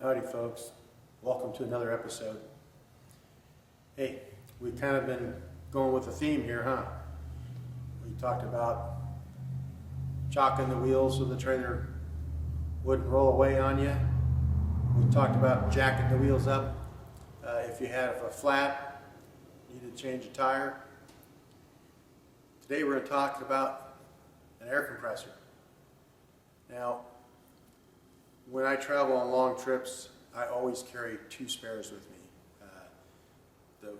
Howdy folks, welcome to another episode. Hey, we've kind of been going with a theme here, huh? We talked about chocking the wheels so the trailer wouldn't roll away on you. We talked about jacking the wheels up. If you have a flat, need to change a tire. Today we're going to talk about an air compressor. Now, when I travel on long trips, I always carry two spares with me.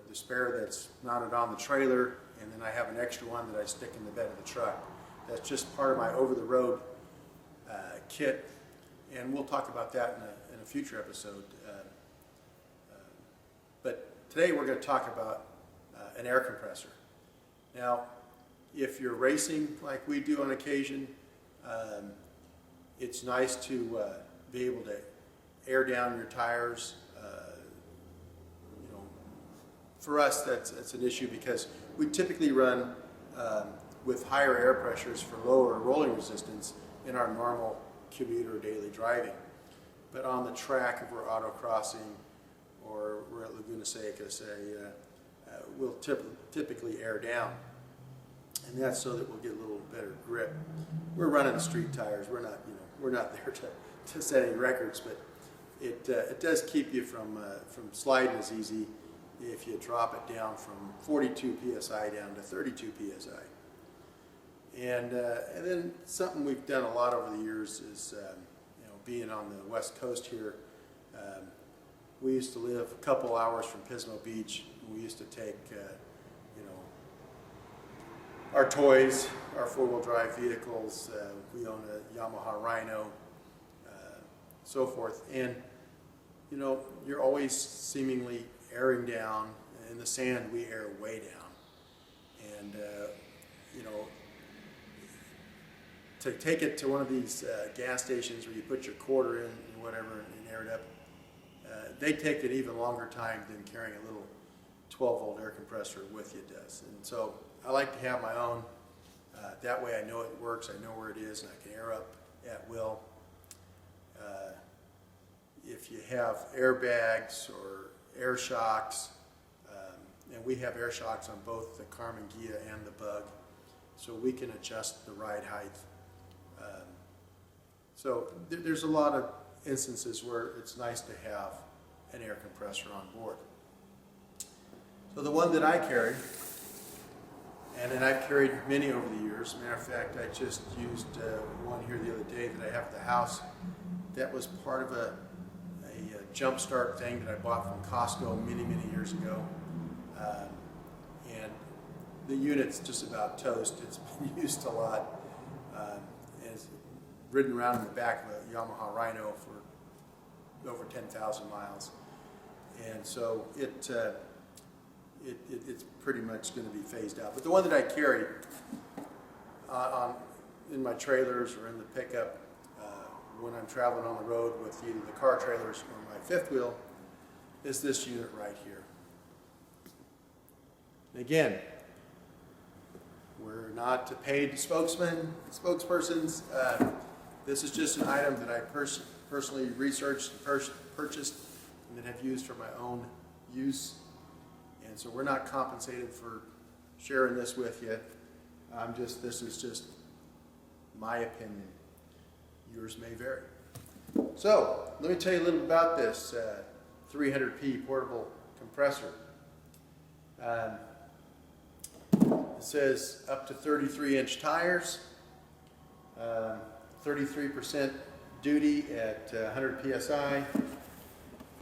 The spare that's mounted on the trailer, and then I have an extra one that I stick in the bed of the truck. That's just part of my over-the-road kit, and we'll talk about that in a future episode. But today we're going to talk about an air compressor. Now, if you're racing like we do on occasion, it's nice to be able to air down your tires. For us, that's an issue because we typically run with higher air pressures for lower rolling resistance in our normal commute or daily driving. But on the track, if we're autocrossing or we're at Laguna Seca, say, we'll typically air down. And that's so that we'll get a little better grip. We're running street tires. We're not there to set any records, but it does keep you from sliding as easy if you drop it down from 42 psi down to 32 psi. And then something we've done a lot over the years is being on the west coast here. We used to live a couple hours from Pismo Beach. We used to take our toys, our four-wheel drive vehicles. We own a Yamaha Rhino, so forth. And you're always seemingly airing down. In the sand, we air way down. And to take it to one of these gas stations where you put your quarter in and whatever and air it up, they take an even longer time than carrying a little 12-volt air compressor with you does. And so I like to have my own. That way I know it works, I know where it is, and I can air up at will. If you have airbags or air shocks, and we have air shocks on both the Karmann Ghia and the Bug, so we can adjust the ride height. So there's a lot of instances where it's nice to have an air compressor on board. So the one that I carry, and then I've carried many over the years. Matter of fact, I just used one here the other day that I have at the house. That was part of a jump start thing that I bought from Costco many years ago. And the unit's just about toast. It's been used a lot. It's ridden around in the back of a Yamaha Rhino for over 10,000 miles. And so it's pretty much going to be phased out. But the one that I carry in my trailers or in the pickup when I'm traveling on the road with either the car trailers or my fifth wheel is this unit right here. And again, we're not paid spokespersons. This is just an item that I personally researched and purchased and that have used for my own use. And so we're not compensated for sharing this with you. This is just my opinion. Yours may vary. So let me tell you a little about this 300p portable compressor. It says up to 33-inch tires, 33% duty at 100 psi.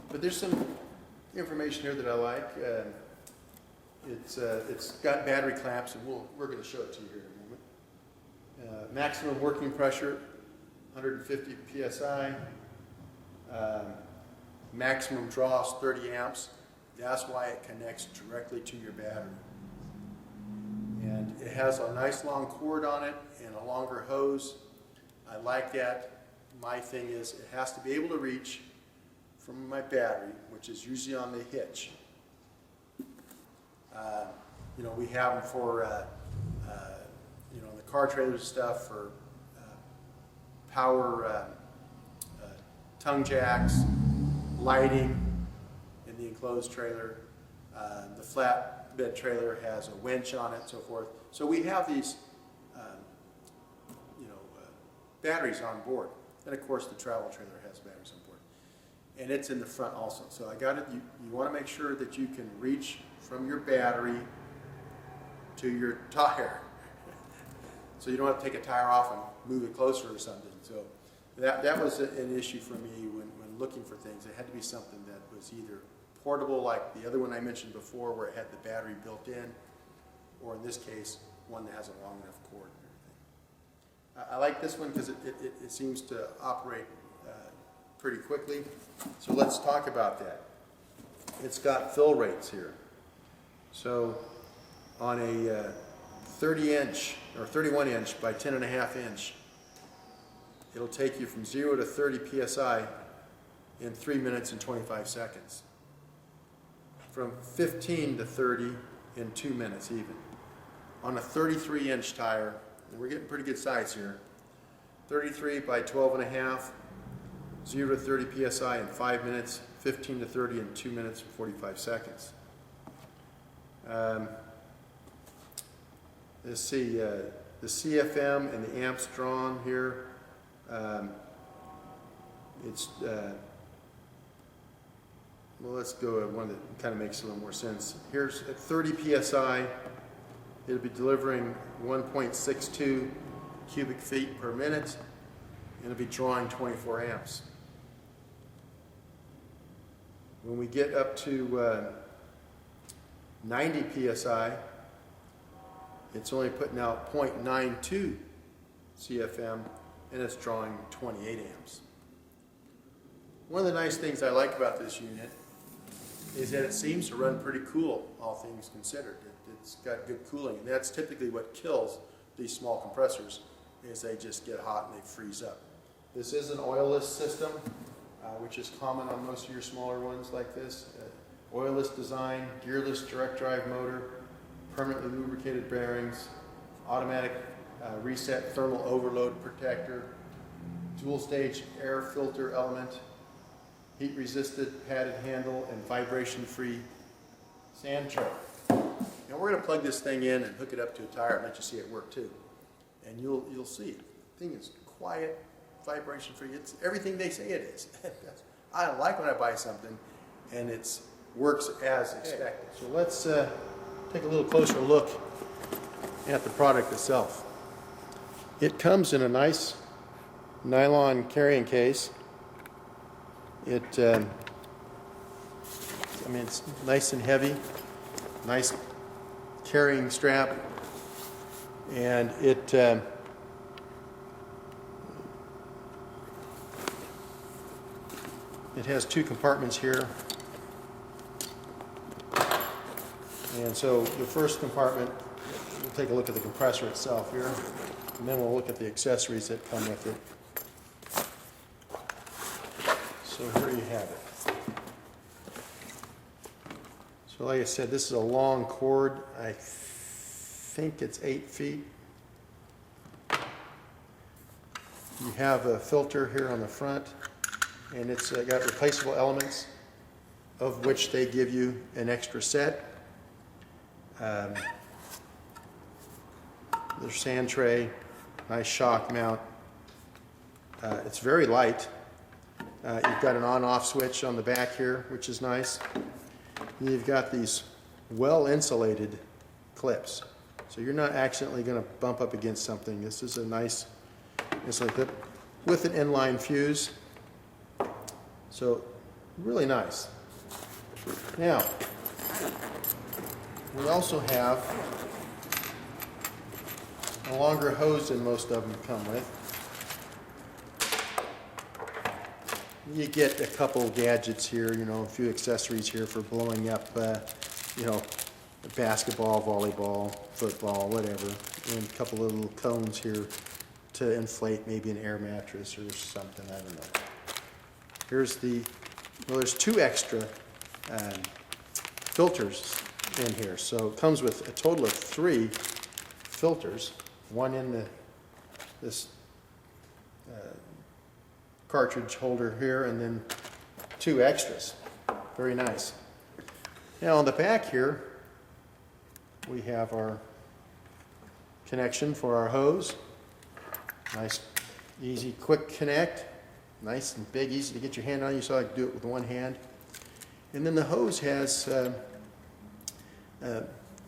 But there's some information here that I like. It's got battery clamps, and we're going to show it to you here in a moment. Maximum working pressure, 150 psi. Maximum draw is 30 amps. That's why it connects directly to your battery. And it has a nice long cord on it and a longer hose. I like that. My thing is it has to be able to reach from my battery, which is usually on the hitch. We have them for the car trailers stuff, for power tongue jacks, lighting in the enclosed trailer. The flatbed trailer has a winch on it, and so forth. So we have these, batteries on board, and of course the travel trailer has batteries on board, and it's in the front also. So I got it. You want to make sure that you can reach from your battery to your tire, so you don't have to take a tire off and move it closer or something. So that was an issue for me when looking for things. It had to be something that was either portable, like the other one I mentioned before, where it had the battery built in, or in this case, one that has a long enough cord and everything. I like this one because it seems to operate pretty quickly. So let's talk about that. It's got fill rates here. So on a 30-inch or 31-inch by 10.5 inch, it'll take you from 0 to 30 psi in 3 minutes and 25 seconds. From 15 to 30 in 2 minutes even. On a 33-inch tire, and we're getting pretty good size here, 33 by 12.5, 0 to 30 psi in 5 minutes, 15 to 30 in 2 minutes and 45 seconds. Let's see, the CFM and the amps drawn here. Well, let's go at one that kind of makes a little more sense. Here's at 30 psi, it'll be delivering 1.62 cubic feet per minute, and it'll be drawing 24 amps. When we get up to 90 psi, it's only putting out 0.92 CFM, and it's drawing 28 amps. One of the nice things I like about this unit is that it seems to run pretty cool, all things considered. It's got good cooling, and that's typically what kills these small compressors, is they just get hot and they freeze up. This is an oilless system, which is common on most of your smaller ones like this. Oilless design, gearless direct drive motor, permanently lubricated bearings, automatic reset thermal overload protector, dual stage air filter element, heat resisted padded handle, and vibration free sand tray. Now we're going to plug this thing in and hook it up to a tire and let you see it work too. And you'll see it. The thing is quiet, vibration free. It's everything they say it is. I like when I buy something and it works as expected. So let's take a little closer look at the product itself. It comes in a nice nylon carrying case. It's nice and heavy, nice carrying strap, and it has two compartments here. And so the first compartment, we'll take a look at the compressor itself here, and then we'll look at the accessories that come with it. So here you have it. So like I said, this is a long cord. I think it's 8 feet. You have a filter here on the front, and it's got replaceable elements, of which they give you an extra set. There's sand tray, nice shock mount. It's very light. You've got an on-off switch on the back here, which is nice. And you've got these well-insulated clips, so you're not accidentally going to bump up against something. This is a nice insulated clip with an inline fuse, so really nice. Now, we also have a longer hose than most of them come with. You get a couple gadgets here, a few accessories here for blowing up, basketball, volleyball, football, whatever, and a couple of little cones here to inflate maybe an air mattress or something, I don't know. Here's there's two extra filters in here, so it comes with a total of 3 filters, one in this cartridge holder here, and then 2 extras. Very nice. Now on the back here, we have our connection for our hose. Nice, easy, quick connect. Nice and big, easy to get your hand on. You saw I could do it with one hand. And then the hose has a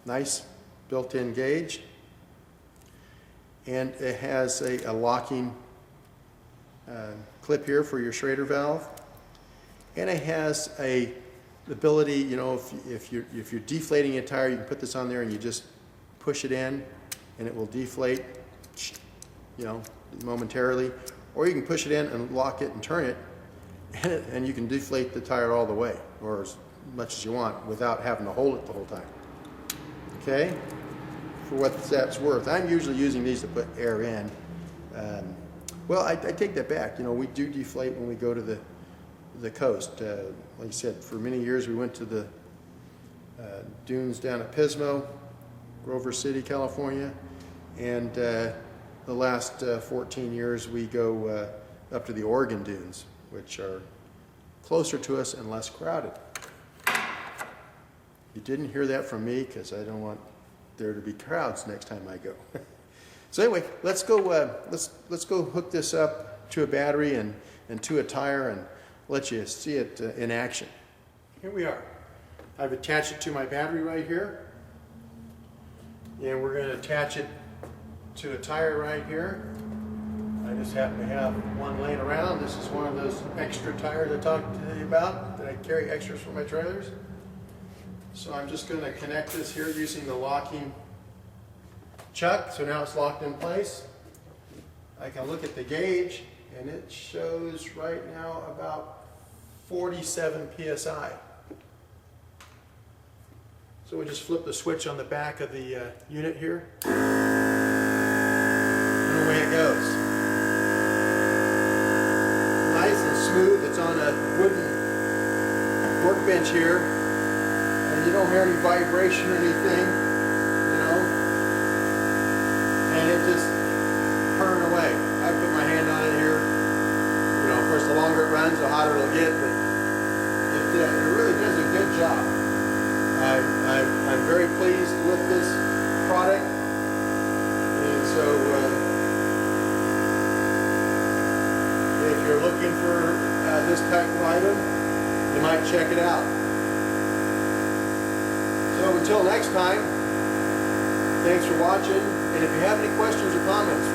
nice built-in gauge. And it has a locking clip here for your Schrader valve. And it has the ability, you know, if you're deflating a tire, you can put this on there and you just push it in and it will deflate, you know, momentarily. Or you can push it in and lock it and turn it, and you can deflate the tire all the way, or as much as you want, without having to hold it the whole time. Okay? For what that's worth. I'm usually using these to put air in. Well, I take that back. You know, we do deflate when we go to the coast. Like I said, for many years we went to the dunes down at Pismo, Grover City, California, and the last 14 years we go up to the Oregon dunes, which are closer to us and less crowded. You didn't hear that from me because I don't want there to be crowds next time I go. So anyway, let's go hook this up to a battery and to a tire and let you see it in action. Here we are. I've attached it to my battery right here, and we're going to attach it to a tire right here. I just happen to have one laying around. This is one of those extra tires I talked to you about that I carry extras for my trailers. So I'm just going to connect this here using the locking chuck. So now it's locked in place. I can look at the gauge and it shows right now about 47 psi. So we just flip the switch on the back of the unit here. And away it goes. Nice and smooth. It's on a wooden workbench here. And you don't hear any vibration or anything, you know. And it just purring away. I put my hand on it here. You know, of course, the longer it runs, the hotter it'll get, but it really does a good job. I'm very pleased with this product, and so if you're looking for this type of item, you might check it out. So until next time, thanks for watching, and if you have any questions or comments